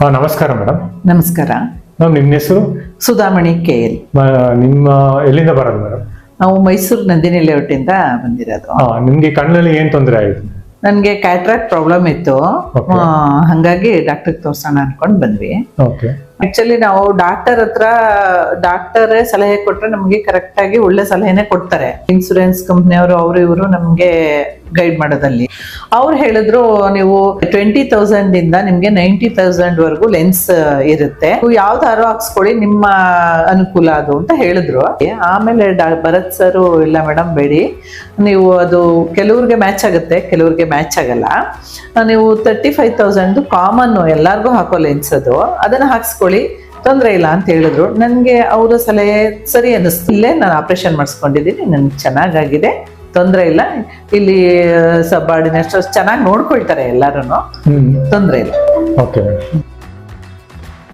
ನಮಸ್ಕಾರ ಮೇಡಮ್. ನಮಸ್ಕಾರ. ಮ್ಯಾಮ್ ನಿಮ್ಮ ಹೆಸರು? ಸುಧಾಮಣಿ KL. ನಿಮ್ಮ ಎಲ್ಲಿಂದ ಬರೋದು ಮೇಡಮ್? ನಾವು ಮೈಸೂರು ನಂದಿನಿ ಲೇಔಟಿಂದ ಬಂದಿರೋದು. ನಿಮ್ಗೆ ಕಣ್ಣಲ್ಲಿ ಏನ್ ತೊಂದರೆ ಆಯ್ತು? ನನ್ಗೆ ಕ್ಯಾಟ್ರಾಕ್ಟ್ ಪ್ರಾಬ್ಲಮ್ ಇತ್ತು. Okay. ಹಂಗಾಗಿ ಡಾಕ್ಟರ್ಗೆ ತೋರ್ಸೋಣ ಅನ್ಕೊಂಡ್ ಬಂದ್ವಿ. ಓಕೆ. ಆಕ್ಚುಲಿ ನಾವು ಡಾಕ್ಟರೇ ಸಲಹೆ ಕೊಟ್ರೆ ನಮ್ಗೆ ಕರೆಕ್ಟ್ ಆಗಿ ಒಳ್ಳೆ ಸಲಹೆನೆ ಕೊಡ್ತಾರೆ. ಇನ್ಸೂರೆನ್ಸ್ ಕಂಪ್ನಿಯವರು ಅವರು ಇವರು ನಮ್ಗೆ ಗೈಡ್ ಮಾಡೋದಲ್ಲಿ ಅವ್ರು ಹೇಳಿದ್ರು, ನೀವು 20,000 ಇಂದ ನಿಮ್ಗೆ 90,000 ವರೆಗೂ ಲೆನ್ಸ್ ಇರುತ್ತೆ, ನೀವು ಯಾವ್ದಾರು ಹಾಕ್ಸ್ಕೊಳ್ಳಿ, ನಿಮ್ಮ ಅನುಕೂಲ ಅದು ಅಂತ ಹೇಳಿದ್ರು. ಆಮೇಲೆ ಭರತ್ ಸರ್, ಇಲ್ಲ ಮೇಡಮ್ ಬೇಡಿ, ನೀವು ಅದು ಕೆಲವ್ರಿಗೆ ಮ್ಯಾಚ್ ಆಗುತ್ತೆ, ಕೆಲವ್ರಿಗೆ ಮ್ಯಾಚ್ ಆಗಲ್ಲ, ನೀವು 35,000 ಕಾಮನ್ ಎಲ್ಲಾರ್ಗೂ ಹಾಕೋ ಲೆನ್ಸ್ ಅದು, ಅದನ್ನ ಹಾಕ್ಸ್ಕೊಳ್ಳಿ, ತೊಂದರೆ ಇಲ್ಲ ಅಂತ ಹೇಳಿದ್ರು. ನನ್ಗೆ ಅವರ ಸಲಹೆ ಸರಿ ಅನ್ನಿಸ್ತು. ಇಲ್ಲೇ ನಾನು ಆಪರೇಷನ್ ಮಾಡಿಸ್ಕೊಂಡಿದ್ದೀನಿ, ನನ್ಗೆ ಚೆನ್ನಾಗಾಗಿದೆ, ತೊಂದರೆ ಇಲ್ಲ. ಇಲ್ಲಿ ಸಬಾರ್ಡಿನೇಟ್ಸ್ ಚೆನ್ನಾಗಿ ನೋಡ್ಕೊಳ್ತಾರೆ ಎಲ್ಲಾರು, ತೊಂದರೆ ಇಲ್ಲ. ಓಕೆ.